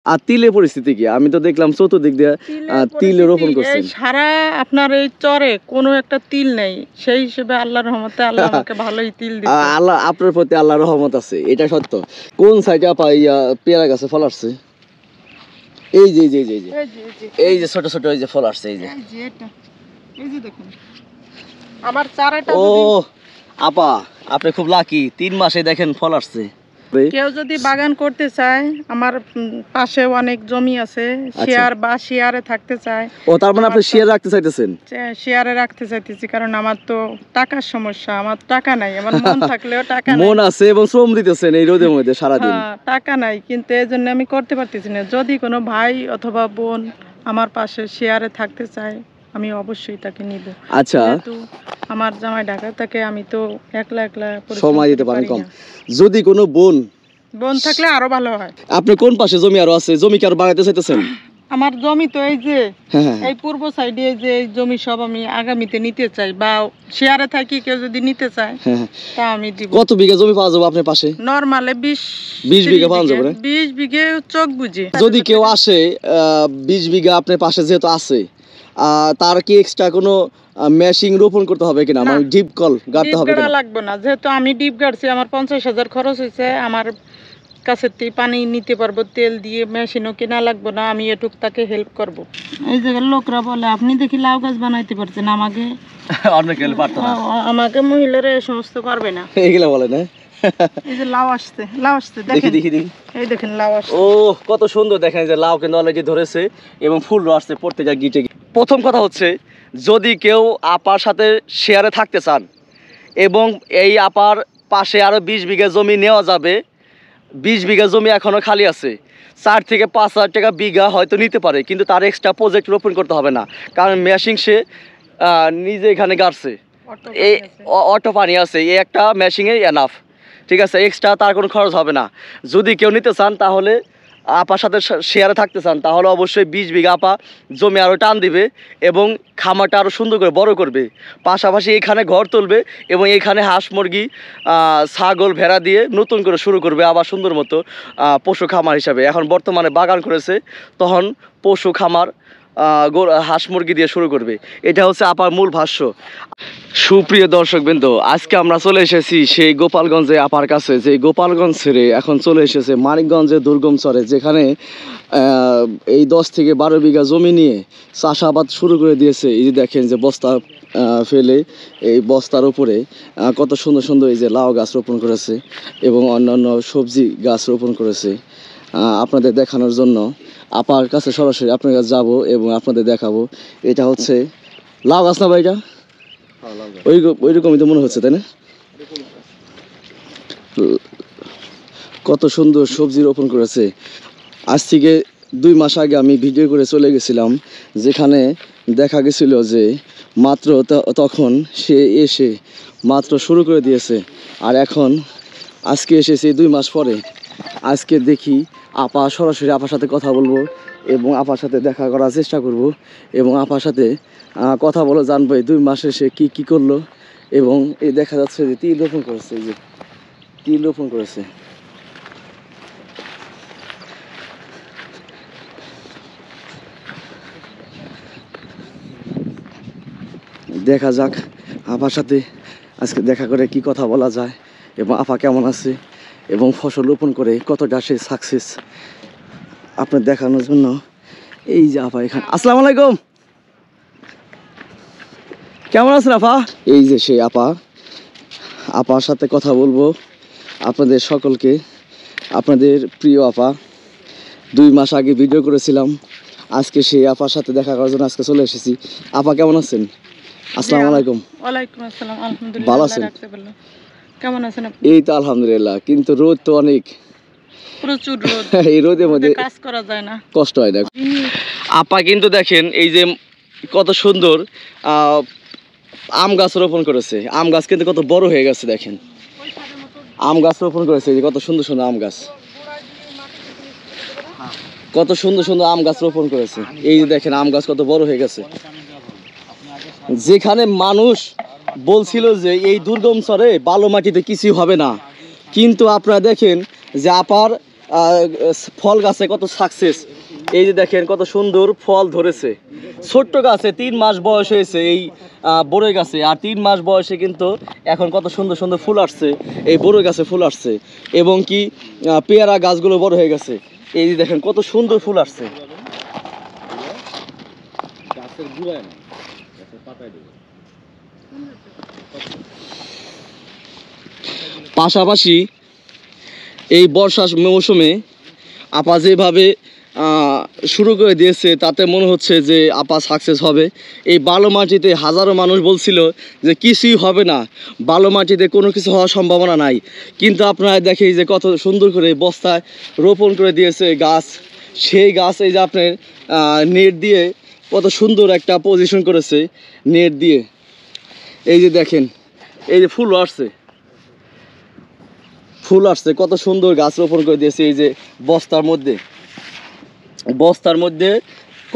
আর তিলের পরিস্থিতি কি? আমি তো দেখলাম চতুর্দিক দিয়ে তিল রোপণ করছেন। সারা আপনার এই চরে কোনো একটা তিল নেই, সেই হিসেবে আল্লাহর রহমতে আল্লাহ আমাকে ভালোই তিল দিয়েছে। আল্লাহ আপনার প্রতি আল্লাহর রহমত আছে, এটা সত্য। কোন সাইডে আপা পেয়ারা গাছে ফল আসছে? এই যে এই যে এই যে এই যে ছোট ছোট এই যে ফল আসছে, এই যে এটা, এই যে দেখুন আমার চারাটা। ও আপা আপনি খুব লাকি, 3 মাসে দেখেন ফল আসছে। কেউ যদি বাগান করতে চায়, আমার পাশে অনেক জমি আছে, শেয়ার বা শেয়ারে থাকতে চায়। ও তার মানে আপনি শেয়ার রাখতে চাইতেছেন? শেয়ারে রাখতে চাইতেছি, কারণ আমার তো টাকার সমস্যা, আমার টাকা নাই। আমার মন থাকলেও টাকা নাই। মন আছে এবং শ্রম দিতেছেন এই রোদের মধ্যে সারা দিন। টাকা নাই, কিন্তু এজন্য আমি করতে পারতেছি না। যদি কোনো ভাই অথবা বোন আমার পাশে শেয়ারে থাকতে চায়, আমি অবশ্যই তাকে নিব। আচ্ছা, যেহেতু আমার জামাই ঢাকা থাকে, আমি তো একলা সময় দিতে পারেন কম। যদি কোনো বোন থাকলে আরো ভালো হয়। আপনি কোন পাশে জমি আরো আছে, জমি কি আর বাড়াইতে চাইতেছেন? আমার জমি তো এই যে এই পূর্ব সাইডে, যে জমি সব আমি আগামীতে নিতে চাই, বা শেয়ারে থাকি কেউ যদি নিতে চায় তা আমি দিব। কত বিঘা জমি পাওয়া যাবে আপনার পাশে? নরমালে 20 বিঘা পাওয়া যাবে। 20 বিঘে চোখ বুঝে। যদি কেউ আসে 20 বিঘা আপনার পাশে যেহেতু আছে, তার কি এক্সট্রা কোনো মেশিং রোপণ করতে হবে কিনা? মানে ডিপ কল গাড়তে হবে কিনা? লাগবে না, যেহেতু আমি ডিপ গাড়ছি, আমার 50,000 খরচ হয়েছে। আমার কাছে পানি নিতে পারবো, তেল দিয়ে মেশিনও কেনা লাগবে না। আমি এটুক তাকে হেল্প করব। এই জায়গার লোকরা বলে আপনি দেখি লাউ গাছ বানাইতে পারছেন, আমাকে অনেকে পারতো না, আমাকে মহিলারা এই সমস্ত করবে না, এইগুলা বলে না। এই যে লাউ আসছে দেখেন, দেখি এই দেখেন লাউ আসছে। ও কত সুন্দর, দেখেন যে লাউ কিন্তু অলরেডি ধরেছে এবং ফুল আসছে প্রত্যেকটা গিটে। প্রথম কথা হচ্ছে, যদি কেউ আপার সাথে শেয়ারে থাকতে চান এবং এই আপার পাশে আরো 20 বিঘা জমি নেওয়া যাবে, 20 বিঘা জমি এখনো খালি আছে, 4 থেকে 5 হাজার টাকা বিঘা হয়তো নিতে পারে, কিন্তু তার এক্সট্রা প্রজেক্ট রোপণ করতে হবে না, কারণ মেশিং সে নিজে এখানে গাড়ছে, এই অটো পানি আছে, এই একটা মেশিংয়ে এনাফ, ঠিক আছে, এক্সট্রা তার কোনো খরচ হবে না। যদি কেউ নিতে চান, তাহলে আপার সাথে শেয়ারে থাকতে চান, তাহলে অবশ্যই 20 বিঘা আপা জমি আরও টান দিবে এবং খামারটা আরও সুন্দর করে বড় করবে, পাশাপাশি এখানে ঘর তুলবে এবং এখানে হাঁস মুরগি ছাগল ভেড়া দিয়ে নতুন করে শুরু করবে আবার সুন্দর মতো পশু খামার হিসাবে। এখন বর্তমানে বাগান করেছে, তখন পশু খামার হাঁস মুরগি দিয়ে শুরু করবে। এটা হচ্ছে আপার মূল ভাষ্য। সুপ্রিয় দর্শকবৃন্দ, আজকে আমরা চলে এসেছি সেই গোপালগঞ্জে আপার কাছে, যে গোপালগঞ্জ ছেড়ে এখন চলে এসেছে মানিকগঞ্জের দুর্গম চরে, যেখানে এই 10 থেকে 12 বিঘা জমি নিয়ে চাষাবাদ শুরু করে দিয়েছে। এই যে দেখেন যে বস্তা ফেলে এই বস্তার উপরে কত সুন্দর সুন্দর এই যে লাউ গাছ রোপণ করেছে এবং অন্যান্য সবজি গাছ রোপণ করেছে। আপনাদের দেখানোর জন্য আপার কাছে সরাসরি আপনার কাছে যাবো এবং আপনাদের দেখাবো। এটা হচ্ছে লাউ গাছ না ভাই? এটা ওইরকমই তো মনে হচ্ছে, তাই না? কত সুন্দর সবজি রোপণ করেছে। আজ থেকে 2 মাস আগে আমি ভিডিও করে চলে গেছিলাম, যেখানে দেখা গেছিল যে মাত্র তখন সে এসে মাত্র শুরু করে দিয়েছে, আর এখন আজকে এসেছে 2 মাস পরে। আজকে দেখি আপা, সরাসরি আপার সাথে কথা বলবো এবং আপার সাথে দেখা করার চেষ্টা করব এবং আপার সাথে কথা বলে জানবো এই 2 মাসে সে কি করলো। এবং এই দেখা যাচ্ছে যে তিল রোপণ করেছে, এই যে তিল রোপণ করেছে। দেখা যাক আপার সাথে আজকে দেখা করে কি কথা বলা যায় এবং আপা কেমন আছে এবং ফসল রোপণ করে কতটা সে সাকসেস আপনার দেখানোর জন্য। এই যে আপা এখানে। আসসালামু আলাইকুম, কেমন আছেন আপা? এই যে সেই আপার সাথে কথা বলবো আপনাদের সকলকে। আপনাদের প্রিয় আপা, 2 মাস আগে ভিডিও করেছিলাম, আজকে সেই আপার সাথে দেখা করার জন্য আজকে চলে এসেছি। আপা কেমন আছেন? আসসালামু আলাইকুম। ওয়ালাইকুম আসসালাম। আলহামদুলিল্লাহ, ভালো আছেন? কেমন আছেন আপনি? এই তো আলহামদুলিল্লাহ, কিন্তু রোদ তো অনেক, প্রচুর রোদ। এই রোদের মধ্যে কাজ করা যায় না, কষ্ট হয় না। আপা কিন্তু দেখেন এই যে কত সুন্দর আম গাছ রোপণ করেছে। আম গাছ কিন্তু কত বড় হয়ে গেছে, দেখেন আম গাছ রোপণ করেছে, যে কত সুন্দর সুন্দর আম গাছ, কত সুন্দর সুন্দর আম গাছ রোপণ করেছে। এই যে দেখেন আম গাছ কত বড় হয়ে গেছে। যেখানে মানুষ বলছিল যে এই দুর্গম চরে বালু মাটিতে কিছুই হবে না, কিন্তু আপনারা দেখেন যে আপার ফল গাছে কত সাকসেস। এই যে দেখেন কত সুন্দর ফল ধরেছে। ছোট্ট গাছে 3 মাস বয়স হয়েছে এই বড়ই গাছে, আর 3 মাস বয়সে কিন্তু এখন কত সুন্দর সুন্দর ফুল আসছে। এই বড়ই গাছে ফুল আসছে এবং কি পেয়ারা গাছগুলো বড় হয়ে গেছে। এই যে দেখেন কত সুন্দর ফুল আসছে। পাশাপাশি এই বর্ষার মৌসুমে আপা যেভাবে শুরু করে দিয়েছে তাতে মনে হচ্ছে যে আপা সাকসেস হবে। এই বালো মাটিতে হাজারো মানুষ বলছিল যে কিছুই হবে না, বালো মাটিতে কোনো কিছু হওয়ার সম্ভাবনা নাই, কিন্তু আপনারা দেখেন যে কত সুন্দর করে বস্তায় রোপণ করে দিয়েছে গাছ। সেই গাছ এই যে আপনার নেট দিয়ে কত সুন্দর একটা পজিশন করেছে নেট দিয়ে। এই যে দেখেন এই যে ফুল আসছে, ফুল আসছে, কত সুন্দর গাছ রোপণ করে দিয়েছে। এই যে বস্তার মধ্যে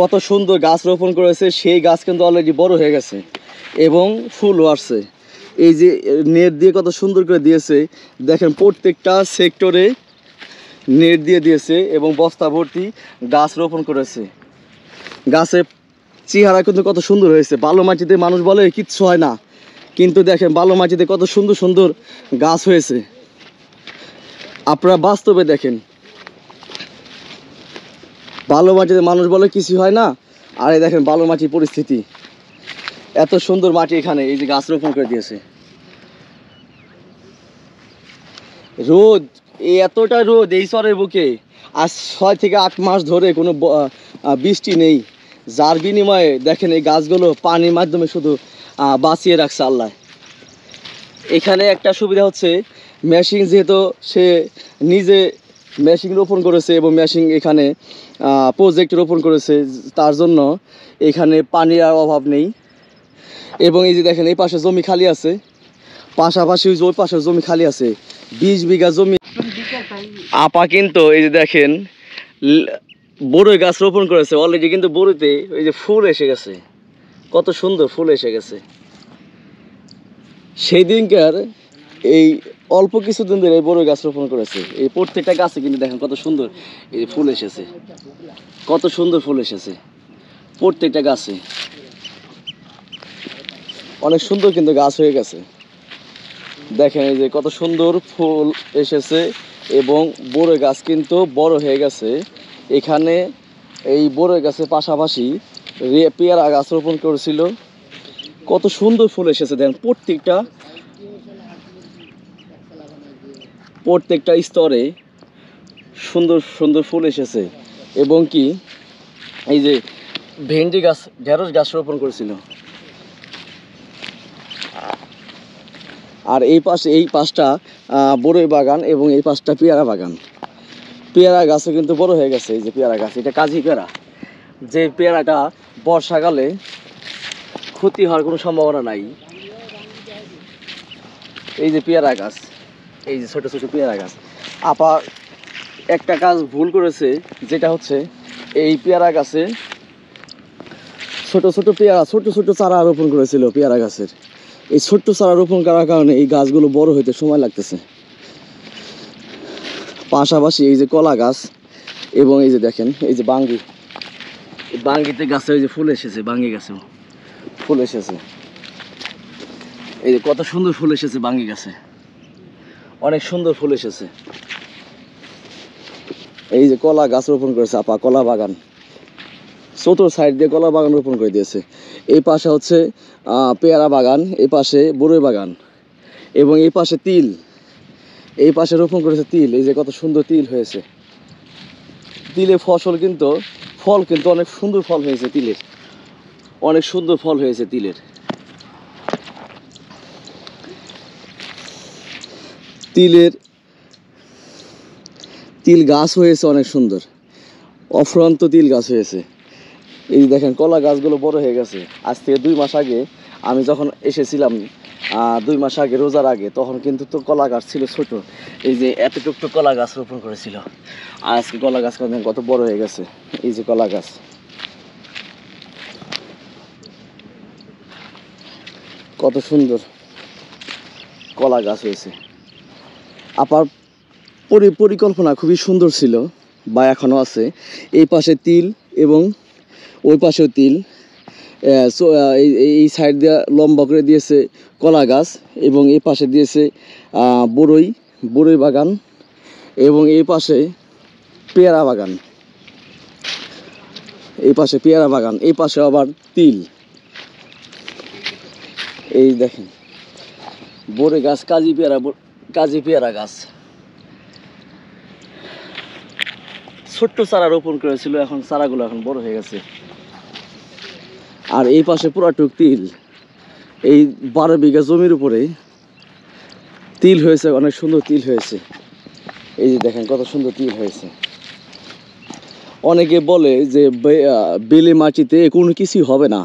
কত সুন্দর গাছ রোপণ করেছে, সেই গাছ কিন্তু অলরেডি বড় হয়ে গেছে এবং ফুলও আসছে। এই যে নেট দিয়ে কত সুন্দর করে দিয়েছে, দেখেন প্রত্যেকটা সেক্টরে নেট দিয়ে দিয়েছে এবং বস্তা ভর্তি গাছ রোপণ করেছে। গাছের চেহারা কিন্তু কত সুন্দর হয়েছে। বালো মাটিতে মানুষ বলে কিচ্ছু হয় না, কিন্তু দেখেন বালো মাটিতে কত সুন্দর সুন্দর গাছ হয়েছে। আপনারা বাস্তবে দেখেন, বালো মাটিতে মানুষ বলে কিছু হয় না, আর এই দেখেন বালো মাটির পরিস্থিতি, এত সুন্দর মাটি এখানে এই যে গাছ রোপণ করে দিয়েছে। রোদ, এই এতটা রোদ এই চরের বুকে, আজ 6 থেকে 8 মাস ধরে কোনো বৃষ্টি নেই, যার বিনিময়ে দেখেন এই গাছগুলো পানির মাধ্যমে শুধু বাঁচিয়ে রাখছে আল্লাহ। এখানে একটা সুবিধা হচ্ছে মেশিন, যেহেতু সে নিজে মেশিন রোপণ করেছে এবং মেশিন এখানে প্রজেক্ট রোপণ করেছে, তার জন্য এখানে পানির আর অভাব নেই। এবং এই যে দেখেন এই পাশে জমি খালি আছে, পাশাপাশি ওই পাশে জমি খালি আছে 20 বিঘা জমি। আপা কিন্তু এই যে দেখেন বড়ই গাছ রোপণ করেছে অলরেডি, কিন্তু বড়ইতে এই যে ফুল এসে গেছে, কত সুন্দর ফুল এসে গেছে। সেই দিনকার এই অল্প কিছুদিন ধরে এই বড়ই গাছ রোপণ করেছে, এই প্রত্যেকটা গাছে কিন্তু দেখেন কত সুন্দর এই ফুল এসেছে, কত সুন্দর ফুল এসেছে প্রত্যেকটা গাছে, অনেক সুন্দর কিন্তু গাছ হয়ে গেছে। দেখেন এই যে কত সুন্দর ফুল এসেছে এবং বড়ই গাছ কিন্তু বড় হয়ে গেছে। এখানে এই বড়ই গাছের পাশাপাশি পেয়ারা গাছ রোপণ করেছিল, কত সুন্দর ফুল এসেছে। দেখেন প্রত্যেকটা স্তরে সুন্দর সুন্দর ফুল এসেছে এবং কি এই যে ভেন্ডি গাছ, ঢেঁড়স গাছ রোপণ করেছিল। আর এই পাশটা বড়ই বাগান এবং এই পাশটা পেয়ারা বাগান। পেয়ারা গাছও কিন্তু বড় হয়ে গেছে। এই যে পেয়ারা গাছ, এটা কাজি পেয়ারা, যে পেয়ারাটা বর্ষাকালে ক্ষতি হওয়ার কোনো সম্ভাবনা নাই। এই যে পেয়ারা গাছ, এই যে ছোট ছোট পেয়ারা গাছ। আপা একটা কাজ ভুল করেছে, যেটা হচ্ছে এই পেয়ারা গাছে ছোট ছোট পেয়ারা, ছোট ছোট চারা রোপণ করেছিল পেয়ারা গাছের। এই ছোট্ট চারা রোপণ করার কারণে এই গাছগুলো বড় হইতে সময় লাগতেছে। পাশাপাশি এই যে কলা গাছ এবং এই যে দেখেন এই যে বাঙ্গি, বাঙ্গিতে গাছে এই যে ফুল এসেছে, বাঙ্গি গাছেও ফুল এসেছে। এই যে কত সুন্দর ফুল এসেছে বাঙ্গি গাছে, অনেক সুন্দর ফুল এসেছে। এই যে কলা গাছ রোপণ করেছে আপা, কলা বাগান, চতুর সাইড দিয়ে কলা বাগান রোপণ করে দিয়েছে। এই পাশে হচ্ছে পেয়ারা বাগান, এই পাশে বড়ই বাগান এবং এই পাশে তিল, এই পাশে রোপণ করেছে তিল। এই যে কত সুন্দর তিল হয়েছে, তিলের ফল কিন্তু অনেক সুন্দর ফল হয়েছে তিলের, অনেক সুন্দর ফল হয়েছে তিলের। তিল গাছ হয়েছে অনেক সুন্দর, অফুরন্ত তিল গাছ হয়েছে। এই দেখেন কলা গাছগুলো বড় হয়ে গেছে। আজ থেকে 2 মাস আগে আমি যখন এসেছিলাম, 2 মাস আগে রোজার আগে, তখন কিন্তু তো কলা গাছ ছিল ছোট, এই যে এতটুকু কলা গাছ রোপণ করেছিল। আর আজকে কলা গাছ কত বড় হয়ে গেছে। এই যে কলা গাছ, কত সুন্দর কলা গাছ হয়েছে। আপার পরিকল্পনা খুবই সুন্দর ছিল বা এখনও আছে। এই পাশে তিল এবং ওই পাশেও তিল, এই সাইড দিয়ে লম্বা করে দিয়েছে কলা গাছ এবং এই পাশে দিয়েছে বড়ই বাগান এবং এই পাশে পেয়ারা বাগান, এই পাশে আবার তিল। এই দেখেন বড়ই গাছ, কাজী পেয়ারা গাছ, ছোট্ট চারা রোপণ করেছিল, এখন চারাগুলো এখন বড় হয়ে গেছে। আর এই পাশে পুরাটুক তিল, এই 12 বিঘা জমির উপরে তিল হয়েছে, অনেক সুন্দর তিল হয়েছে। এই যে দেখেন কত সুন্দর তিল হয়েছে। অনেকে বলে যে বেলে মাটিতে কোনো কিছুই হবে না,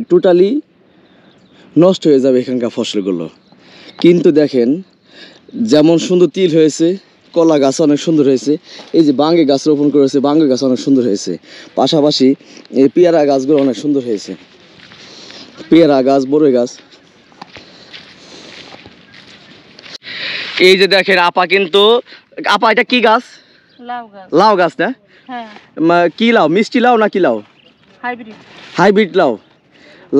টোটালি নষ্ট হয়ে যাবে এখানকার ফসলগুলো। কিন্তু দেখেন যেমন সুন্দর তিল হয়েছে, কলা গাছ অনেক সুন্দর হয়েছে, এই যে বাঙ্গে গাছ রোপণ করেছে, বাঙ্গে গাছ অনেক সুন্দর হয়েছে, পাশাপাশি এই পেয়ারা গাছগুলো অনেক সুন্দর হয়েছে, পেয়ারা গাছ, বড়ই গাছ। এই যে দেখেন আপা এটা কি গাছ? লাউ গাছ না? কি লাউ, মিষ্টি লাউ না কি লাউ? হাইব্রিড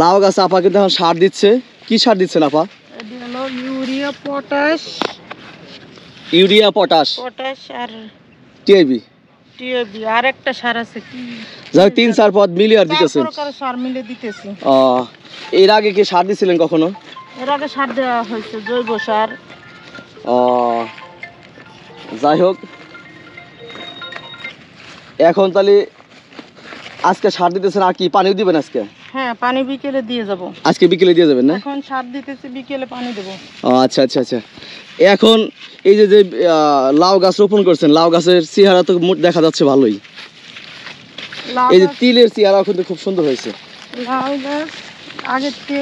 লাউ গাছ। আপা কিন্তু এখন সার দিচ্ছে। কি সার দিচ্ছেন আপা? ইউরিয়া, পটাশ আর টিআইবি আর একটা সার আছে কি, যাই 3-4 পদ মিলিয়ে আর দিতেছেন? সার মিলে দিতেছি। এর আগে কি সার দিছিলেন কখনো? এর আগে সার দেওয়া হয়েছে, জৈব সার। যাই হোক, এখন তাহলে আজকে সার দিতেছেন, আর কি পানিও দিবেন আজকে? হ্যাঁ, পানি বিকেলে দিয়ে যাব। আজকে বিকেলে দিয়ে যাবেন না? এখন সার দিতেছি, বিকেলে পানি দেব। আচ্ছা আচ্ছা আচ্ছা। এখন এই যে লাউ গাছ রোপণ করছেন, লাউ গাছের চেহারা তো দেখা যাচ্ছে ভালোই। এই যে তিলের চেহারা কিন্তু খুব সুন্দর হয়েছে। লাউ গাছ আগের থেকে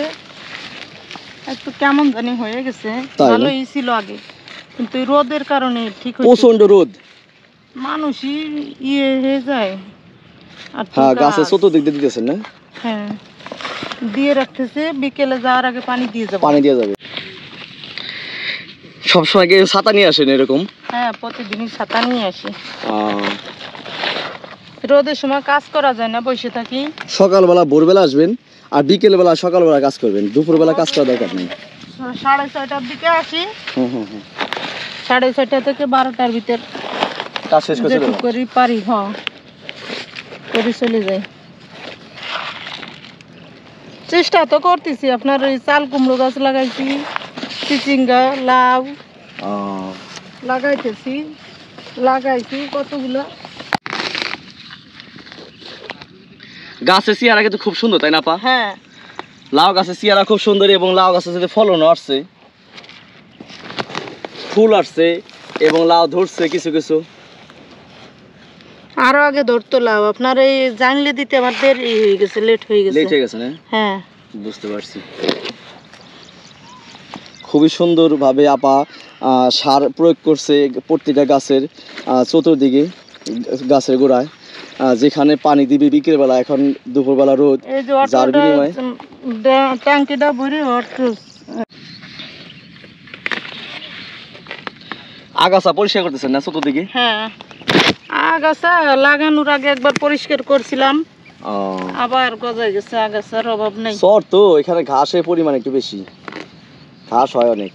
একটু কেমন জানি হয়ে গেছে, ভালোই ছিল আগে, কিন্তু রোদের কারণে ঠিক হয়েছে। প্রচন্ড রোদ, মানুষই হয়ে যায়। আর হ্যাঁ, গাছের চতুর্দিক দিয়ে দিতেছেন না? হ্যাঁ, দিয়ে রাখতেছে, বিকেলে যাওয়ার আগে পানি দিয়ে যাবে। সবসময় কি ছাতা নিয়ে আসেন এরকম? হ্যাঁ, প্রতিদিনই ছাতা নিয়ে আসি। রোদের সময় কাজ করা যায় না, বসে থাকি। সকালবেলা ভোরবেলা আসবেন আর বিকেলবেলা সকালবেলা কাজ করবেন, দুপুরবেলা কাজ করা দরকার নেই। 6:30টার দিকে আসি। 6:30 থেকে 12টার ভিতর কাজ শেষ করি পারি। করে চলে যাই। চেষ্টা তো করতেছি, আপনার ওই চাল কুমড়ো গাছ লাগাইছি, চিচিঙ্গা, লাউ লাগাইছি কতগুলো। গাছের চেহারা কিন্তু খুব সুন্দর, তাই না আপা? হ্যাঁ, লাউ গাছের চেহারা খুব সুন্দর এবং লাউ গাছের সাথে ফলনও আসছে, ফুল আসছে এবং লাউ ধরছে কিছু কিছু। আরো আগে ধরতো লাউ, আপনার এই জানলে দিতে আমার দেরি হয়ে গেছে, লেট হয়ে গেছে না? হ্যাঁ, বুঝতে পারছি। খুবই সুন্দরভাবে আপা সার প্রয়োগ করছে প্রত্যেকটা গাছের চতুর্দিকে, গাছের গোড়ায়, যেখানে পানি দিবে বিকেলবেলা, এখন দুপুরবেলা রোদ, যার বিনিময়ে ট্যাঙ্কিটা ভরে আগাছা পরিষ্কার করতেছেন না চতুর্দিকে? হ্যাঁ, আগাছা লাগানোর আগে একবার পরিষ্কার করছিলাম, আবার গজায় গেছে, আগাছার অভাব নেই। চর তো এখানে ঘাসের পরিমাণ একটু বেশি, ঘাস হয় অনেক।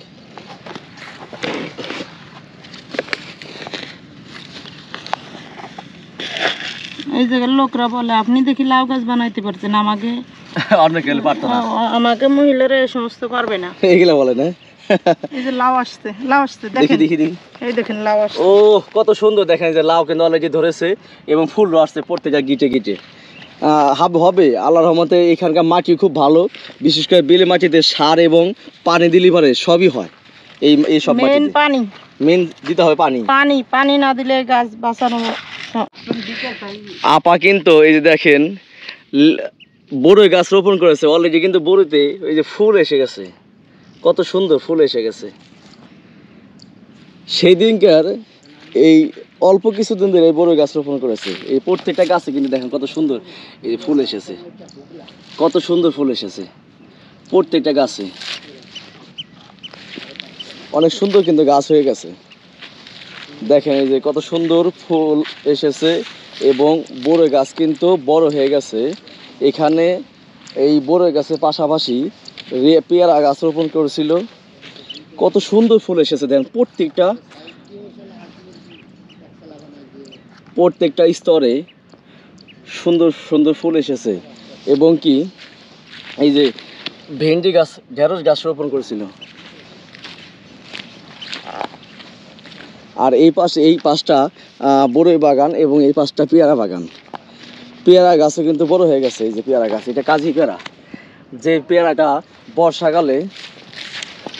এই জায়গার লোকরা বলে আপনি দেখি লাউ গাছ বানাইতে পারছেন, আমাকে মহিলারা এই সমস্ত পারবে না, এগুলা বলে না। এই যে লাউ আসছে দেখেন, দেখি এই দেখেন লাউ আসছে। ও কত সুন্দর, দেখেন যে লাউ কিন্তু অলরেডি ধরেছে এবং ফুল আসছে প্রত্যেকটা গিটে গিটে। হবে আল্লাহর রহমতে। এখানকার মাটি খুব ভালো, বিশেষ করে বেলে মাটিতে সার এবং পানি দিলে পারে সবই হয়। এই সব মাটিতে মেন দিতে হবে পানি না দিলে গাছ বাঁচানো। আপা কিন্তু এই যে দেখেন বড়ই গাছ রোপণ করেছে অলরেডি, কিন্তু বড়ইতে এই যে ফুল এসে গেছে, কত সুন্দর ফুল এসে গেছে। সেই দিনকার এই অল্প কিছুদিন ধরে এই বড়ই গাছ রোপণ করেছে, এই প্রত্যেকটা গাছে কিন্তু দেখেন কত সুন্দর এই ফুল এসেছে, কত সুন্দর ফুল এসেছে প্রত্যেকটা গাছে, অনেক সুন্দর কিন্তু গাছ হয়ে গেছে। দেখেন এই যে কত সুন্দর ফুল এসেছে এবং বড়ই গাছ কিন্তু বড় হয়ে গেছে। এখানে এই বড়ই গাছের পাশাপাশি পেয়ারা গাছ রোপণ করেছিল। কত সুন্দর ফুল এসেছে দেখেন, প্রত্যেকটা স্তরে সুন্দর সুন্দর ফুল এসেছে। এবং কি এই যে ভেন্ডি গাছ, ঢেঁড়স গাছ রোপণ করেছিল। আর এই পাশটা বড়ই বাগান এবং এই পাশটা পেয়ারা বাগান। পেয়ারা গাছও কিন্তু বড় হয়ে গেছে। এই যে পেয়ারা গাছ, এটা কাজি পেয়ারা, যে পেয়ারাটা বর্ষাকালে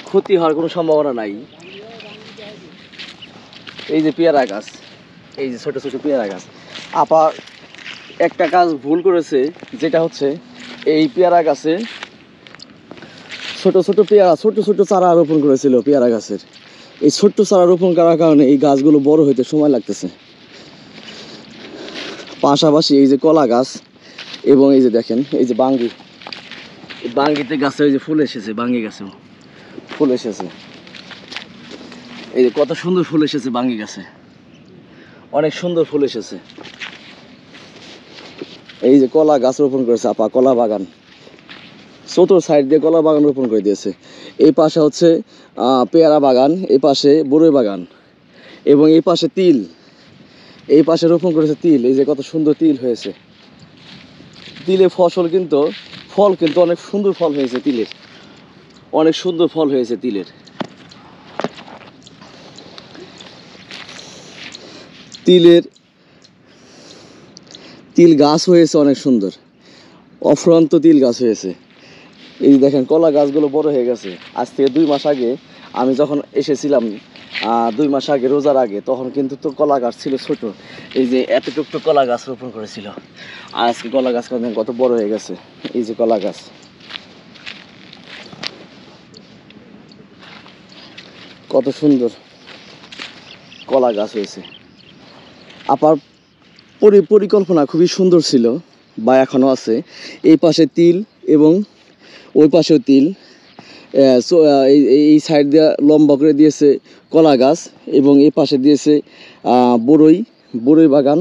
ক্ষতি হওয়ার কোনো সম্ভাবনা নাই। এই যে পেয়ারা গাছ, এই যে ছোট ছোট পেয়ারা গাছ। আপা একটা কাজ ভুল করেছে, যেটা হচ্ছে এই পেয়ারা গাছে ছোট ছোট চারা রোপণ করেছিল পেয়ারা গাছের। এই ছোট্ট চারা রোপণ করার কারণে এই গাছগুলো বড় হইতে সময় লাগতেছে। পাশাপাশি এই যে কলা গাছ এবং এই যে দেখেন এই যে বাঙ্গিতে গাছে এই যে ফুল এসেছে, বাঙ্গি গাছেও ফুল এসেছে। এই যে কত সুন্দর ফুল এসেছে বাঙ্গি গাছে, অনেক সুন্দর ফুল এসেছে। এই যে কলা গাছ রোপণ করেছে আপা, কলা বাগান চতুর সাইড দিয়ে কলা বাগান রোপণ করে দিয়েছে। এই পাশে হচ্ছে পেয়ারা বাগান, এই পাশে বড়ই বাগান এবং এই পাশে তিল, এই পাশে রোপণ করেছে তিল। এই যে কত সুন্দর তিল হয়েছে। তিলের ফল কিন্তু অনেক সুন্দর ফল হয়েছে তিলের, অনেক সুন্দর ফল হয়েছে তিলের। তিল গাছ হয়েছে অনেক সুন্দর, অফুরন্ত তিল গাছ হয়েছে। এই দেখেন কলা গাছগুলো বড় হয়ে গেছে। আজ থেকে 2 মাস আগে আমি যখন এসেছিলাম, 2 মাস আগে রোজার আগে, তখন কিন্তু তো কলা গাছ ছিল ছোট। এই যে এতটুকু কলা গাছ রোপণ করেছিল। আর আজকে কলা গাছ কত বড় হয়ে গেছে। এই যে কলা গাছ, কত সুন্দর কলা গাছ হয়েছে। আপার পরিকল্পনা খুবই সুন্দর ছিল, বা এখনও আছে। এই পাশে তিল এবং ওই পাশেও তিল, এই সাইড দিয়ে লম্বা করে দিয়েছে কলা গাছ এবং এই পাশে দিয়েছে বড়ই বাগান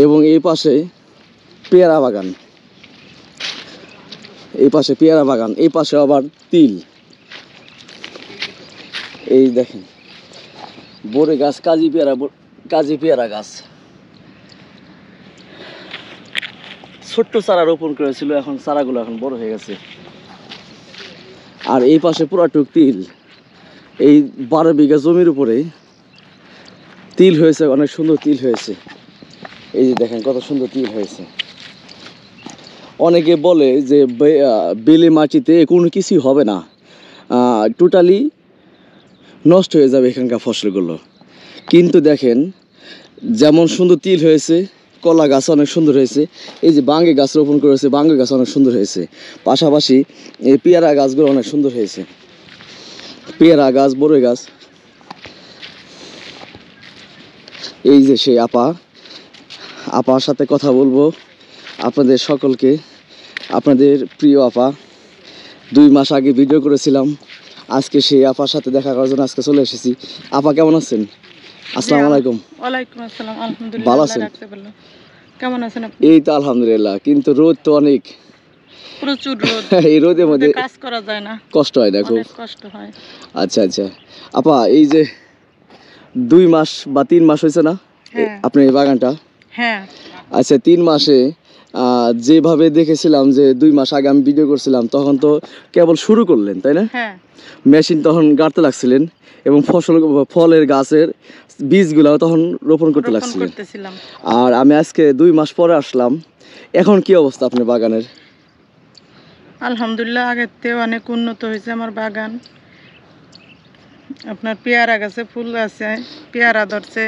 এবং এই পাশে পেয়ারা বাগান। এই পাশে পেয়ারা বাগান, এই পাশে আবার তিল। এই দেখেন বড়ই গাছ, কাজি পেয়ারা গাছ ছোট্ট চারা রোপণ করেছিল, এখন চারাগুলো এখন বড় হয়ে গেছে। আর এই পাশে পুরাটুক তিল। এই 12 বিঘা জমির উপরে তিল হয়েছে, অনেক সুন্দর তিল হয়েছে। এই যে দেখেন কত সুন্দর তিল হয়েছে। অনেকে বলে যে বেলে মাটিতে কোনো কিছুই হবে না, টোটালি নষ্ট হয়ে যাবে এখানকার ফসলগুলো। কিন্তু দেখেন যেমন সুন্দর তিল হয়েছে, কলা গাছ অনেক সুন্দর হয়েছে। এই যে বাঙ্গি গাছ রোপণ করেছে, বাঙ্গি গাছ অনেক সুন্দর হয়েছে। পাশাপাশি এই পেয়ারা গাছগুলো অনেক সুন্দর হয়েছে, পেয়ারা গাছ, বড়ই গাছ। এই যে সেই আপার সাথে কথা বলবো আপনাদের সকলকে, আপনাদের প্রিয় আপা। 2 মাস আগে ভিডিও করেছিলাম, আজকে সেই আপার সাথে দেখা করার জন্য আজকে চলে এসেছি। আপা কেমন আছেন? আসসালামু আলাইকুম। ওয়ালাইকুম আসসালাম। আলহামদুলিল্লাহ, ভালো আছেন? কেমন আছেন আপনি? এই তো আলহামদুলিল্লাহ, কিন্তু রোদ তো অনেক, প্রচুর রোদ। এই রোদের মধ্যে কাজ করা যায় না, কষ্ট হয় না? খুব কষ্ট হয়। আচ্ছা আচ্ছা আপা, এই যে 2 মাস বা 3 মাস হয়েছে না আপনার এই বাগানটা? হ্যাঁ। আচ্ছা, 3 মাসে যেভাবে দেখেছিলাম যে 2 মাস আগে আমি ভিডিও করছিলাম, তখন তো কেবল শুরু করলেন, তাই না? হ্যাঁ। মেশিন তখন গাড়তে লাগছিলেন এবং ফলের গাছের বীজগুলো তখন রোপণ করতে লাগছিলেন। আর আমি আজকে 2 মাস পরে আসলাম, এখন কি অবস্থা আপনার বাগানের? আলহামদুলিল্লাহ, আগের থেকে অনেক উন্নত হয়েছে আমার বাগান। আপনার পেয়ারা গাছে ফুল আছে, পেয়ারা ধরছে।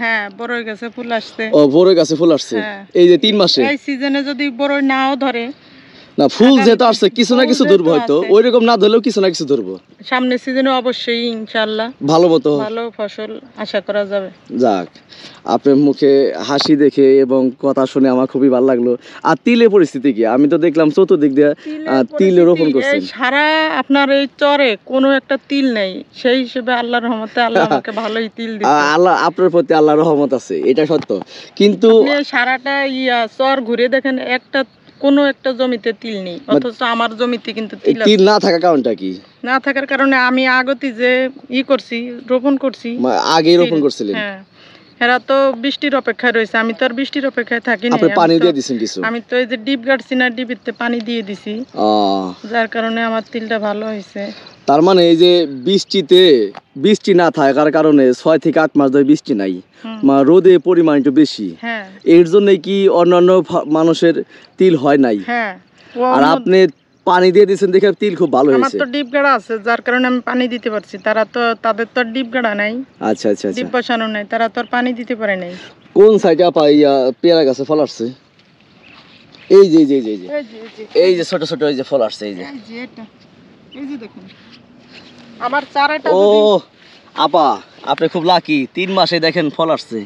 হ্যাঁ, বড়ই গাছে ফুল আসছে। ও, বড়ই গাছে ফুল আসছে এই যে 3 মাসে। এই সিজনে যদি বড়ই নাও ধরে না ফুল যেহেতু আসছে কিছু না কিছু ধরবো হয়তো, ওইরকম না ধরলেও কিছু না কিছু ধরবো সামনের সিজনে অবশ্যই ইনশাআল্লাহ ভালো মতো ভালো ফসল আশা করা যাবে। যাক, আপনার মুখে হাসি দেখে এবং কথা শুনে আমার খুবই ভালো লাগলো। আর তিলের পরিস্থিতি কি? আমি তো দেখলাম চতুর্দিক দিয়ে তিল রোপণ করছেন। সারা আপনার এই চরে কোনো একটা তিল নেই, সেই হিসেবে আল্লাহর রহমতে আল্লাহ আমাকে ভালোই তিল দিয়েছে। আল্লাহ আপনার প্রতি আল্লাহর রহমত আছে, এটা সত্য। কিন্তু সারাটা চর ঘুরে দেখেন একটা কোনো একটা জমিতে তিল নেই, অথচ আমার জমিতে কিন্তু তিল না থাকার কারণটা কি? না থাকার কারণে আমি আগতি যে করছি, রোপণ করছি, আগে রোপণ করছিলেন। হ্যাঁ, এরা তো বৃষ্টির অপেক্ষায় রয়েছে, আমি তো আর বৃষ্টির অপেক্ষায় থাকি না। আপনি পানি দিয়ে দিবেন কিছু? আমি তো এই যে ডিপ গাড়ছি না, ডিপিতে পানি দিয়ে দিছি, যার কারণে আমার তিলটা ভালো হয়েছে। তার মানে এই যে বৃষ্টি না থাকার কারণে 6 থেকে 8 মাস ধরে বৃষ্টি নাই, রোদে পরিমাণ একটু বেশি, এর জন্য কি অন্যান্য মানুষের তিল হয় নাই? আর আপনি পানি দিয়ে দিয়েছেন দেখে তিল খুব ভালো হয়েছে। আমার তো ডিপ গাড়া আছে, যার কারণে আমি পানি দিতে পারছি। তাদের তো ডিপ গাড়া নাই। আচ্ছা আচ্ছা, ডিপ বসানো নাই, তারা তো আর পানি দিতে পারে নাই। কোন সাইডে আপা পেয়ারা গাছে ফল আসছে? এই যে এই যে ছোট ছোট এই যে ফল আসছে, এই যে এটা, এই যে দেখুন আমার চারাটা। ও আপা, আপনি খুব লাকি, 3 মাসে দেখেন ফল আসছে।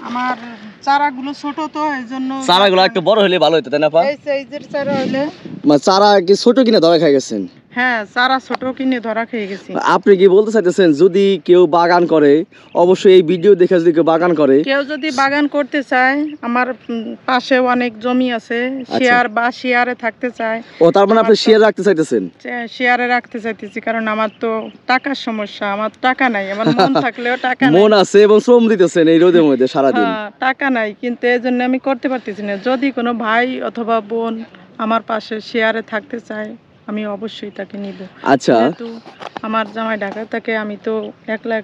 আমার চারাগুলো ছোট তো, এইজন্য চারাগুলো একটু বড় হলে ভালো হতো, তাই না আপা? এই সাইজের চারা হইলে। চারা কি ছোট কিনা ধরা খাই গেছেন? হ্যাঁ, চারা ছোট কিনে ধরা খেয়ে গেছি। আপনি কি বলতে চাইতেছেন যদি কেউ বাগান করে, অবশ্যই এই ভিডিও দেখে যদি কেউ বাগান করে, কেউ যদি বাগান করতে চায়, আমার পাশে অনেক জমি আছে, শেয়ারে থাকতে চায়। ও তার মানে আপনি শেয়ার রাখতে চাইতেছেন? শেয়ারে রাখতে চাইতেছি, কারণ আমার তো টাকার সমস্যা, আমার টাকা নাই। আমার মন থাকলেও টাকা নাই। মন আছে এবং শ্রম দিতেছেন এই রোদের মধ্যে সারাদিন। টাকা নাই, কিন্তু এই জন্য আমি করতে পারতেছি না। যদি কোনো ভাই অথবা বোন আমার পাশে শেয়ারে থাকতে চায়, আমি অবশ্যই তাকে নিব। আচ্ছা, আমার জামাই ঢাকা থাকে, আমি তো একলা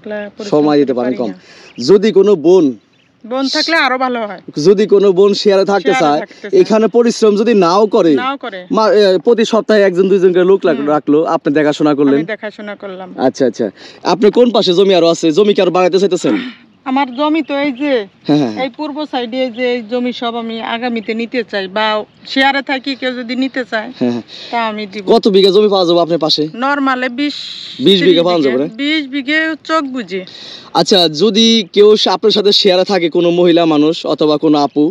সময় দিতে পারেন কম। যদি কোনো বোন থাকলে আরো ভালো হয়। যদি কোনো বোন শেয়ারে থাকতে চায়, এখানে পরিশ্রম যদি নাও করে, প্রতি সপ্তাহে 1-2 জনকে লোক রাখলো, আপনি দেখাশোনা করলেন? দেখাশোনা করলাম। আচ্ছা আচ্ছা, আপনি কোন পাশে জমি আরো আছে? জমি কি আরো বাড়াইতে চাইতেছেন? আমার জমি তো এই যে এই পূর্ব সাইডে যে এই জমি সব আমি আগামীতে নিতে চাই, বা শেয়ারে থাকি কেউ যদি নিতে চায় তা আমি দিব। কত বিঘা জমি পাওয়া যাবে আপনার পাশে? নরমালে 20 বিঘা পাওয়া যাবে? 20 বিঘে চোখ বুঝে। আচ্ছা, যদি কেউ আপনার সাথে শেয়ারে থাকে, কোনো মহিলা মানুষ অথবা কোনো আপু,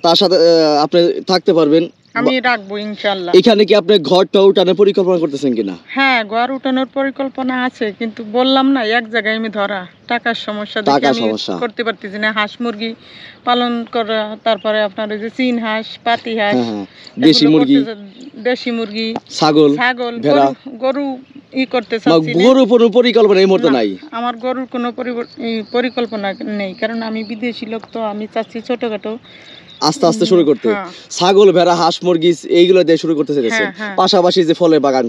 তার সাথে আপনি থাকতে পারবেন? আমি রাখবো ইনশাআল্লাহ। এখানে কি আপনি ঘরটা উঠানোর পরিকল্পনা করতেছেন কিনা? হ্যাঁ, ঘর উঠানোর পরিকল্পনা আছে, কিন্তু বললাম না এক জায়গায় আমি ধরা, টাকার সমস্যা দেখে আমি করতে পারতেছি না। হাঁস মুরগি পালন করা, তারপরে আপনার ওই যে চীন হাঁস, পাতি হাঁস, দেশি মুরগি, ছাগল, গরু করতে চাচ্ছি না। গরুর কোনো পরিকল্পনা এই মুহূর্তে নাই? আমার গরুর কোনো পরিকল্পনা নেই, কারণ আমি বিদেশি লোক, তো আমি চাচ্ছি ছোটখাটো আস্তে আস্তে শুরু করতে। ছাগল, ভেড়া, হাঁস, মুরগি এইগুলো দিয়ে শুরু করতে চাইতেছেন, পাশাপাশি যে ফলের বাগান।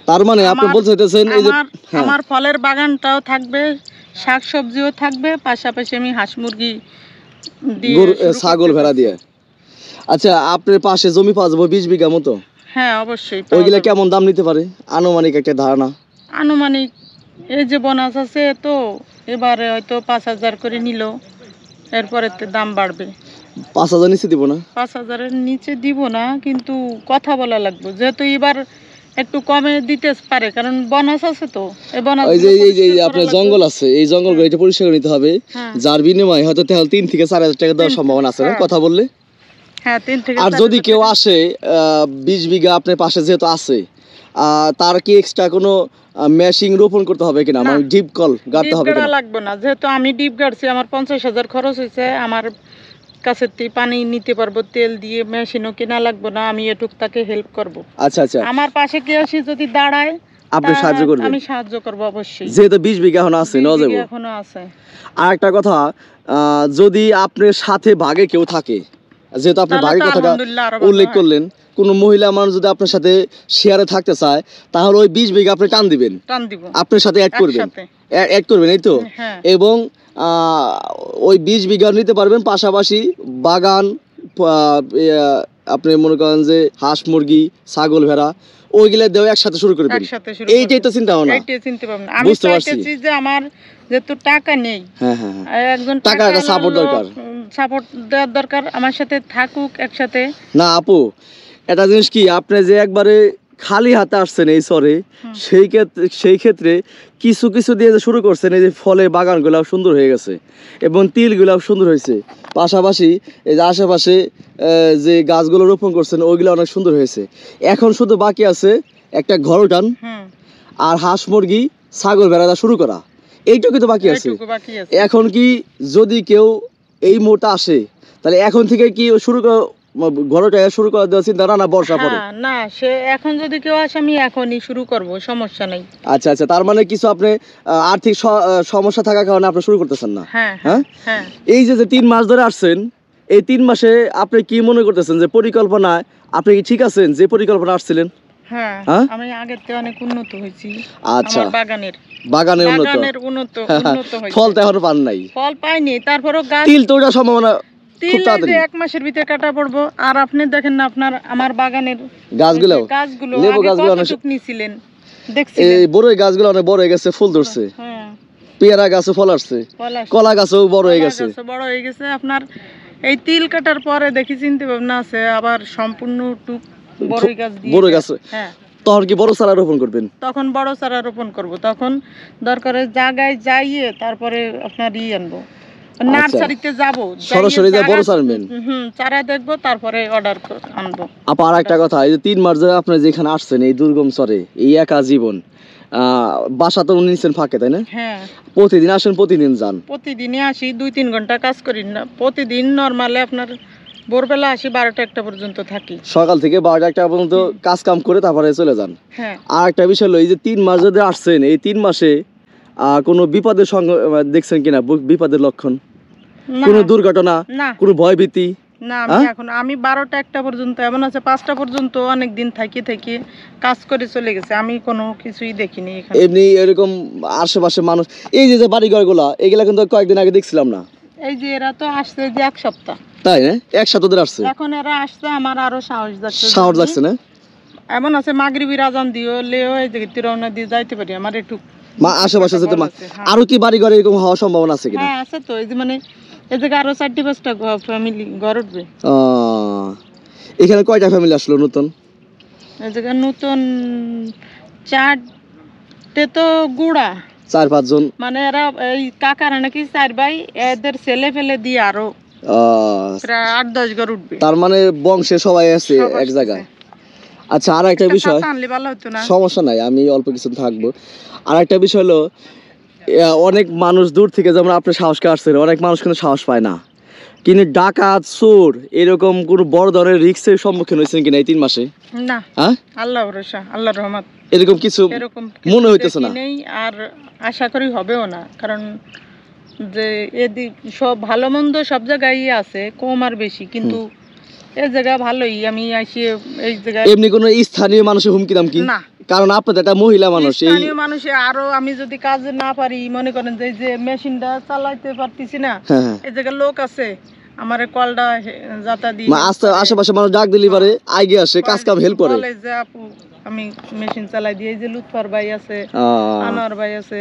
তার মানে আপনি বলতে চাইতেছেন এই যে আমার ফলের বাগানটাও থাকবে, শাকসবজিও থাকবে, পাশাপাশি আমি হাঁস মুরগি দিয়ে, ছাগল, ভেড়া দিয়ে। আচ্ছা, আপনার পাশে জমি পাওয়া যাবে 20 বিঘা মতো? হ্যাঁ, অবশ্যই। ওইগুলা কেমন দাম নিতে পারে আনুমানিক একটা ধারণা? আনুমানিক এই যে বোনাস আছে, তো এবারে হয়তো 5,000 করে নিল, এরপরে দাম বাড়বে। 5,000 নিচে দিব না? 5,000-এর নিচে দিব না, কিন্তু কথা বলা লাগবে, যেহেতু এবার একটু কমে দিতে পারে, কারণ বোনাস আছে। তো এই বোনাস, এই যে আপনার জঙ্গল আছে, এই জঙ্গলগুলো এটা পরিষ্কার করে নিতে হবে, যার বিনিময়ে হয়তো 3 থেকে 4,000 টাকা দেওয়ার সম্ভাবনা আছে না কথা বললে? হ্যাঁ, 3 থেকে। আর যদি কেউ আসে 20 বিঘা আপনার পাশে যেহেতু আছে, তার কি এক্সট্রা কোনো মেশিং রোপণ করতে হবে কিনা? মানে ডিপ কল গাড়তে হবে কিনা? লাগবে না, যেহেতু আমি ডিপ গাড়ছি, আমার 50,000 খরচ হয়েছে, আমার কাছে পানি নিতে পারবো, তেল দিয়ে মেশিনও কেনা লাগবে না, আমি এটুক তাকে হেল্প করব। আচ্ছা আচ্ছা, আমার পাশে কে আসি যদি দাঁড়ায়, আপনি সাহায্য করবেন? আমি সাহায্য করব অবশ্যই, যেহেতু 20 বিঘা এখনো আছে, নেওয়া যাবে এখনো আছে। আর একটা কথা, যদি আপনার সাথে ভাগে কেউ থাকে, যেহেতু আপনি ভাগের কথাটা উল্লেখ করলেন, কোনো মহিলা মানুষ যদি আপনার সাথে শেয়ারে থাকতে চায়, তাহলে ওই 20 বিঘা আপনি টান দিবেন, আপনার সাথে অ্যাড করবেন, এই তো? এবং ওই 20 বিঘা নিতে পারবেন, পাশাপাশি বাগান, আপনি মনে করেন যে হাঁস মুরগি, ছাগল, ভেড়া, ওইগুলা দেও একসাথে শুরু করবেন। এইটাই তো চিন্তা ভাবনা। আমি চাইতেছি যে আমার যেহেতু টাকা নেই, একজন টাকাটা সাপোর্ট দেওয়ার দরকার, আমার সাথে থাকুক একসাথে। না আপু, একটা জিনিস কি, আপনি যে একবারে খালি হাতে আসছেন এই চরে, সেই ক্ষেত্রে কিছু কিছু দিয়ে যে শুরু করছেন, এই যে ফলের বাগানগুলাও সুন্দর হয়ে গেছে এবং তিলগুলাও সুন্দর হয়েছে। পাশাপাশি এই যে আশেপাশে যে গাছগুলো রোপণ করছেন ওইগুলো অনেক সুন্দর হয়েছে। এখন শুধু বাকি আছে একটা ঘর উঠান আর হাঁস মুরগি ছাগল ভেড়া শুরু করা, এইটুকু তো বাকি আছে। এখন কি যদি কেউ এই মুহূর্তে আসে তাহলে এখন থেকে কি শুরু ঘরটা শুরু করে দেওয়া চিন্তা না বর্ষা পরে? না, সে এখন যদি কেউ আসে আমি এখনই শুরু করব, সমস্যা নাই। আচ্ছা আচ্ছা, তার মানে কিছু আপনি আর্থিক সমস্যা থাকার কারণে আপনি শুরু করতেছেন না? হ্যাঁ, এই যে 3 মাস ধরে আসছেন, এই 3 মাসে আপনি কি মনে করতেছেন যে পরিকল্পনায় আপনি কি ঠিক আছেন যে পরিকল্পনা আসছিলেন? হ্যাঁ, আমি আগের থেকে অনেক উন্নত হয়েছি। আচ্ছা, আমার বাগানের উন্নত হয়েছে। ফল তো এখনো পান নাই? ফল পাইনি, তারপরও গাছ তিল তো ওটা সম্ভাবনা খুব তাড়াতাড়ি 1 মাসের ভিতরে কাটা পড়বো। আর আপনি দেখেন না আমার বাগানের গাছগুলো লেবু গাছগুলো অনেক নিছিলেন, দেখছেন এই বড়ই গাছগুলো অনেক বড় হয়ে গেছে, ফুল ধরছে। পেয়ারা গাছে ফল আসছে, কলা গাছও বড় হয়ে গেছে। আপনার এই তিল কাটার পরে দেখি চিন্তা ভাবনা আছে আবার সম্পূর্ণ টুক বড়ই গাছ। হ্যাঁ, তখন কি বড় চারা রোপণ করবেন? তখন বড় চারা রোপণ করব। তখন দরকারে জায়গায় যাইয়ে তারপরে আপনার আনবো, নার্সারিতে যাব, সরাসরি যা বড় চারা আনবেন। চারা দেখবো, তারপরে অর্ডার আনবো। আপা আর একটা কথা, এই যে 3 মাস ধরে আপনি যেখানে আসছেন এই দুর্গম চরে, এই একা জীবন, বাসা তো নিচ্ছেন ফাঁকে, তাই না? হ্যাঁ, প্রতিদিন আসেন, প্রতিদিন যান? প্রতিদিনই আসি, 2-3 ঘন্টা কাজ করি না প্রতিদিন। নরমালে আপনার ভোরবেলা আসি, 12টা-1টা পর্যন্ত থাকি, সকাল থেকে 12টা-1টা পর্যন্ত কাজ কাম করে তারপরে চলে যান। হ্যাঁ, আর একটা বিষয় হলো, এই যে 3 মাস ধরে আসছেন, এই 3 মাসে কোনো বিপদের সঙ্গে দেখছেন কিনা? বিপদের লক্ষণ, কোনো দুর্ঘটনা, কোনো ভয়ভীতি? না, আমি 12টা-1টা পর্যন্ত, এমন আছে 5টা পর্যন্ত অনেক দিন থাকি কাজ করে চলে গেছে, আমি কোনো কিছুই দেখিনি এখানে। এমনি এরকম আশেপাশে মানুষ, এই যে বাড়িঘরগুলা, এগুলা কিন্তু কয়েকদিন আগে দেখছিলাম না। এই যে এরা তো আসছে যে 1 সপ্তাহ, তাই না? 1 সপ্তাহ ধরে আসছে, এখন এরা আসছে, আমার আরো সাহস যাচ্ছে না? এমন আছে মাগরিবের আজান দিও লেও এই যে রওনা দিয়ে যাইতে পারি, আমার একটু আশেপাশে যেতে। আরো কি বাড়িঘর এরকম হওয়ার সম্ভাবনা আছে কিনা? হ্যাঁ, আছে তো। এই যে এই জায়গায় আরো 4-5টা ফ্যামিলি ঘর উঠবে। এখানে কয়টা ফ্যামিলি আসলো নতুন? এই জায়গায় নতুন 4টে তো গুড়া, 4-5 জন, মানে এরা এই কাকারা নাকি 4 ভাই, এদের ছেলে ফেলে দিয়ে আরো প্রায় 8-10 ঘর উঠবে। তার মানে বংশে সবাই আছে এক জায়গায়। আচ্ছা, আর একটা বিষয়, সমস্যা নাই, আমি অল্প কিছু থাকবো। আর একটা বিষয় হলো, অনেক মানুষ দূর থেকে, যেমন আপনি সাহস আসছেন, অনেক মানুষ কিন্তু সাহস পায় না, কিন্তু ডাকাত চোর এরকম কোন বড় ধরনের রিস্কের সম্মুখীন হয়েছেন কিনা এই 3 মাসে? না, আল্লাহ ভরসা, আল্লাহর রহমত, এরকম কিছু মনে হইতেছে না। আর আশা করি হবেও না, কারণ যে এদিক সব ভালো মন্দ সব জায়গায় আছে, কম আর বেশি, কিন্তু এই জায়গা ভালোই। আমি আসি এই জায়গায়, এমনি কোনো স্থানীয় মানুষের হুমকি দামকি না, কারণ আপনাদের একটা মহিলা মানুষ, স্থানীয় মানুষে আরো আমি যদি কাজ না পারি, মনে করেন যে মেশিনটা চালাইতে পারতেছি না, এই জায়গায় লোক আছে, আমারে কলটা যাতা দিয়ে আশেপাশে মানুষ ডাক দিলি পারে, আগে আসে কাজ কাম হেল্প করে, বলে যে আপু আমি মেশিন চালাই দিই। এই যে লুৎফর ভাই আছে, আনোয়ার ভাই আছে,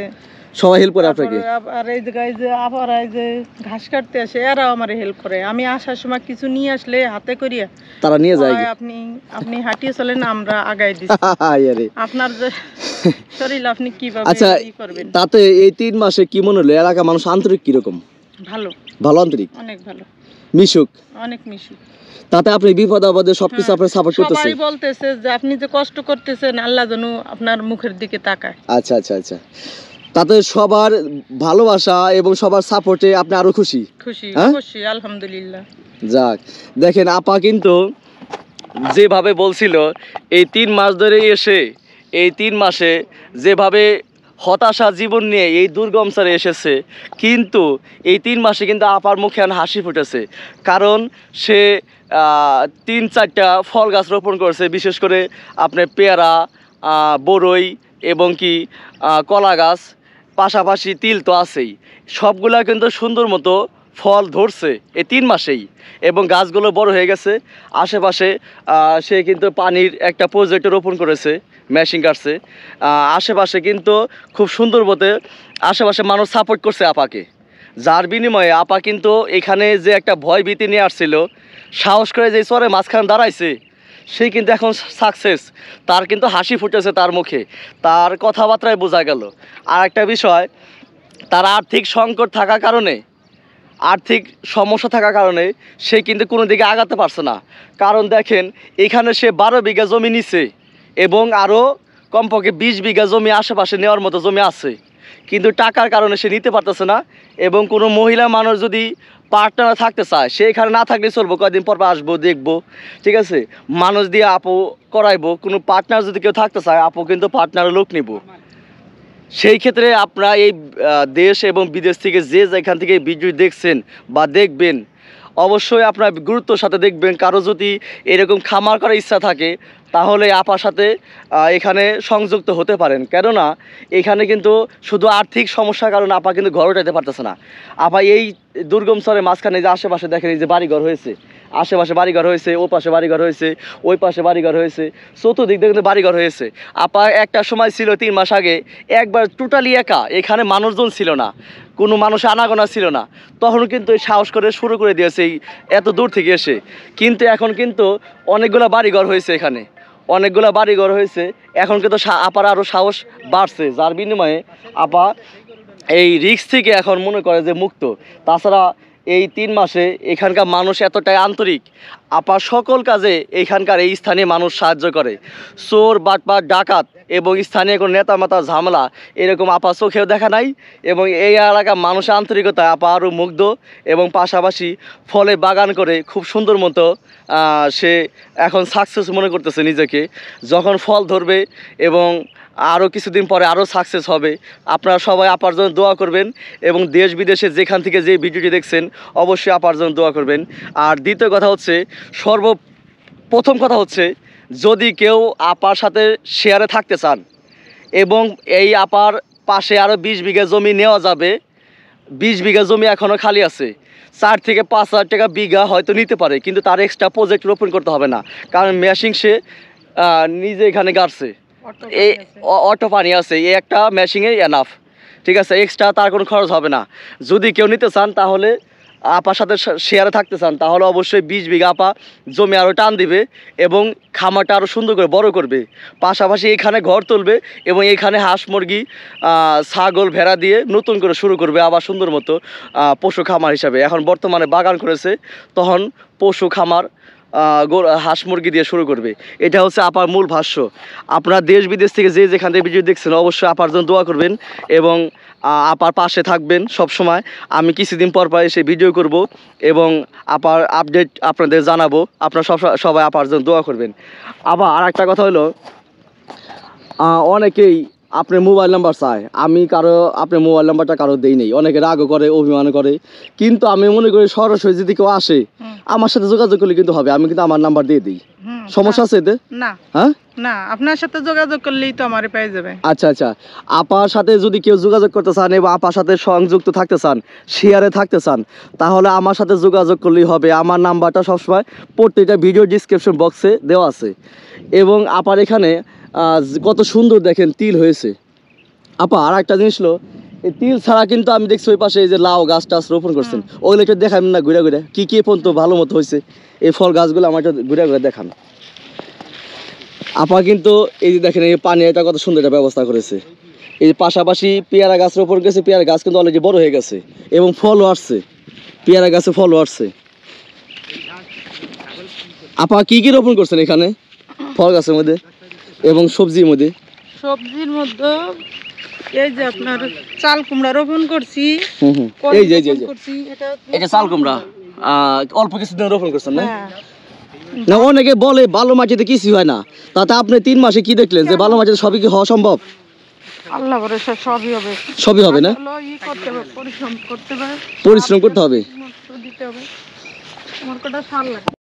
সবাই হেল্প করে আপনাকে। আর এই জায়গায় যে আপারা এই যে ঘাস কাটতে আসে, এরাও আমারে হেল্প করে। আমি আসার সময় কিছু নিয়ে আসলে হাতে করিয়া তারা নিয়ে যায়, আপনি হাঁটিয়ে চলেন, আমরা আগাই দিই। আপনার যে শরীর, আপনি কিভাবে কি করবেন? তাতে এই 3 মাসে কি মনে হলো, এলাকা মানুষ আন্তরিক কিরকম? ভালো, ভালো, আন্তরিক, অনেক ভালো, মিশুক, অনেক মিশুক। তাতে আপনি বিপদ আপদে সবকিছু আপনি সাপোর্ট করতেছেন, সবাই বলতেছে যে আপনি যে কষ্ট করতেছেন, আল্লাহ যেন আপনার মুখের দিকে তাকায়। আচ্ছা আচ্ছা আচ্ছা, তাতে সবার ভালোবাসা এবং সবার সাপোর্টে আপনি আরো খুশি? খুশি, খুশি, আলহামদুলিল্লাহ। যাক, দেখেন আপা কিন্তু যেভাবে বলছিল, এই 3 মাস ধরে এসে, এই 3 মাসে যেভাবে হতাশা জীবন নিয়ে এই দুর্গম চরে এসেছে, কিন্তু এই 3 মাসে কিন্তু আপার মুখে হাসি ফুটেছে, কারণ সে 3-4টা ফল গাছ রোপণ করছে, বিশেষ করে আপনার পেয়ারা, বড়ই এবং কি কলা গাছ, পাশাপাশি তিল তো আছেই, সবগুলা কিন্তু সুন্দর মতো ফল ধরছে এই 3 মাসেই, এবং গাছগুলো বড় হয়ে গেছে। আশেপাশে সে কিন্তু পানির একটা প্রজেক্ট রোপণ করেছে, মেশিন কাটছে, আশেপাশে কিন্তু খুব সুন্দর মতো আশেপাশে মানুষ সাপোর্ট করছে আপাকে, যার বিনিময়ে আপা কিন্তু এখানে যে একটা ভয় ভীতি নিয়ে আসছিল, সাহস করে যে চরে মাঝখানে দাঁড়াইছে, সে কিন্তু এখন সাকসেস, তার কিন্তু হাসি ফুটেছে তার মুখে, তার কথাবার্তায় বোঝা গেল। আর একটা বিষয়, তার আর্থিক সংকট থাকার কারণে, আর্থিক সমস্যা থাকার কারণে সে কিন্তু কোনো দিকে আগাতে পারছে না। কারণ দেখেন, এখানে সে 12 বিঘা জমি নিছে এবং আরও কমপক্ষে 20 বিঘা জমি আশেপাশে নেওয়ার মতো জমি আছে, কিন্তু টাকার কারণে সে নিতে পারতেছে না। এবং কোনো মহিলা মানুষ যদি পার্টনার থাকতে চায়, সে এখানে না থাকলে চলবো, কয়েকদিন পর আসবো, দেখবো, ঠিক আছে, মানুষ দিয়ে আপু করাইবো। কোনো পার্টনার যদি কেউ থাকতে চায়, আপু কিন্তু পার্টনার লোক নিব। সেই ক্ষেত্রে আপনারা এই দেশ এবং বিদেশ থেকে যে যেখান থেকে ভিডিও দেখছেন বা দেখবেন, অবশ্যই আপনার গুরুত্বর সাথে দেখবেন। কারো যদি এরকম খামার করার ইচ্ছা থাকে, তাহলে আপার সাথে এখানে সংযুক্ত হতে পারেন। কেননা এখানে কিন্তু শুধু আর্থিক সমস্যার কারণে আপা কিন্তু ঘর উঠাইতে পারতেছে না। আপা এই দুর্গম স্তরের মাঝখানে যে আশেপাশে দেখেন, এই যে বাড়িঘর হয়েছে, আশেপাশে বাড়িঘর হয়েছে, ও পাশে বাড়িঘর হয়েছে, ওই পাশে বাড়িঘর হয়েছে, চতুর্দিক দিয়ে কিন্তু বাড়িঘর হয়েছে। আপা একটা সময় ছিল 3 মাস আগে, একবার টোটালি একা, এখানে মানুষজন ছিল না, কোনো মানুষ আনাগোনা ছিল না। তখন কিন্তু এই সাহস করে শুরু করে দিয়েছে এই এত দূর থেকে এসে। কিন্তু এখন কিন্তু অনেকগুলো বাড়িঘর হয়েছে, এখানে অনেকগুলো বাড়িঘর হয়েছে। এখন কিন্তু আপার আরও সাহস বাড়ছে, যার বিনিময়ে আপা এই রিস্ক থেকে এখন মনে করে যে মুক্ত। তাছাড়া এই 3 মাসে এখানকার মানুষ এতটাই আন্তরিক, আপা সকল কাজে এখানকার এই স্থানীয় মানুষ সাহায্য করে। চোর বাটপাট ডাকাত এবং স্থানীয় কোনো নেতা মাতা ঝামেলা এরকম আপা চোখেও দেখা নাই। এবং এই এলাকার মানুষের আন্তরিকতায় আপা আরও মুগ্ধ, এবং পাশাপাশি ফলে বাগান করে খুব সুন্দর মতো সে এখন সাকসেস মনে করতেছে নিজেকে। যখন ফল ধরবে এবং আরও কিছুদিন পরে আরও সাকসেস হবে, আপনারা সবাই আপার জন্য দোয়া করবেন। এবং দেশ বিদেশে যেখান থেকে যে ভিডিওটি দেখছেন, অবশ্যই আপার জন্য দোয়া করবেন। আর দ্বিতীয় কথা হচ্ছে, সর্বপ্রথম কথা হচ্ছে, যদি কেউ আপার সাথে শেয়ারে থাকতে চান এবং এই আপার পাশে আরও 20 বিঘা জমি নেওয়া যাবে, 20 বিঘা জমি এখনও খালি আছে, 4 থেকে 5 হাজার টাকা বিঘা হয়তো নিতে পারে, কিন্তু তার এক্সট্রা প্রজেক্ট রোপণ করতে হবে না, কারণ মেশিন সে নিজে এখানে গাড়ছে, এই অটো পানি আছে, এই একটা মেশিনে এনাফ, ঠিক আছে, এক্সট্রা তার কোনো খরচ হবে না। যদি কেউ নিতে চান, তাহলে আপার সাথে শেয়ারে থাকতে চান, তাহলে অবশ্যই 20 বিঘা আপা জমি আরও টান দিবে এবং খামারটা আরও সুন্দর করে বড় করবে। পাশাপাশি এখানে ঘর তুলবে এবং এখানে হাঁস মুরগি ছাগল ভেড়া দিয়ে নতুন করে শুরু করবে আবার সুন্দর মতো পশু খামার হিসাবে। এখন বর্তমানে বাগান করেছে, তখন পশু খামার হাঁস মুরগি দিয়ে শুরু করবে। এটা হচ্ছে আপার মূল ভাষ্য। আপনারা দেশ বিদেশ থেকে যে যেখান থেকে ভিডিও দেখছেন, অবশ্যই আপার জন্য দোয়া করবেন এবং আপার পাশে থাকবেন সব সময়। আমি কিছুদিন পর পর এসে ভিডিও করব এবং আপার আপডেট আপনাদের জানাবো। আপনারা সবাই আপার জন্য দোয়া করবেন। আবার আর একটা কথা হলো, অনেকেই আপনার মোবাইল নাম্বার চায়, আমি আপনার মোবাইল নাম্বারটা কারো দেই নেই, অনেকে রাগও করে, অভিমান করে, কিন্তু আমি মনে করি সরাসরি যদি কেউ আসে আমার সাথে যোগাযোগ করলে কিন্তু হবে, আমি কিন্তু আমার নাম্বার দিয়ে দিই। সমস্যা আছে এতে? না, হ্যাঁ, না, আপনার সাথে যোগাযোগ করলেই তো আমারে পেয়ে যাবে। আচ্ছা আচ্ছা, আপার সাথে যদি কেউ যোগাযোগ করতে চান এবং আপার সাথে সংযুক্ত থাকতে চান, শেয়ারে থাকতে চান, তাহলে আমার সাথে যোগাযোগ করলেই হবে। আমার নাম্বারটা সবসময় প্রত্যেকটা ভিডিও ডিসক্রিপশন বক্সে দেওয়া আছে। এবং আপার এখানে কত সুন্দর দেখেন তিল হয়েছে। আপা আর একটা জিনিস হলো, এই তিল ছাড়া কিন্তু আমি দেখছি ওই পাশে এই যে লাউ গাছ টাছ রোপণ করছেন, ওগুলো একটু দেখান না ঘুরে ঘুরে, কি কি পর্যন্ত ভালো মতো হয়েছে এই ফল গাছগুলো, আমার একটু ঘুরে ঘুরে দেখান। আপা কিন্তু এই যে দেখেন, এই পানি এটা কত সুন্দর একটা ব্যবস্থা করেছে। এই পাশাপাশি পেয়ারা গাছ রোপণ করেছে, পেয়ারা গাছ কিন্তু অলরেডি বড় হয়ে গেছে এবং ফলও আসছে, পেয়ারা গাছে ফলও আসছে। আপা কি কি রোপণ করছেন এখানে ফল গাছের মধ্যে এবং সবজির মধ্যে? সবজির মধ্যে এই যে আপনার চাল কুমড়া রোপণ করছি, এই যে এটা চাল কুমড়া অল্প কিছুদিন রোপণ করছেন না? না, অনেকে বলে ভালো মাটিতে কিছুই হয় না, তাতে আপনি 3 মাসে কি দেখলেন যে ভালো মাটিতে সবই কি হওয়া সম্ভব? আল্লাহ ভরসা সবই হবে, সবই হবে না, পরিশ্রম করতে হবে, পরিশ্রম করতে হবে। দিতে হবে, আমার কটা সার লাগে।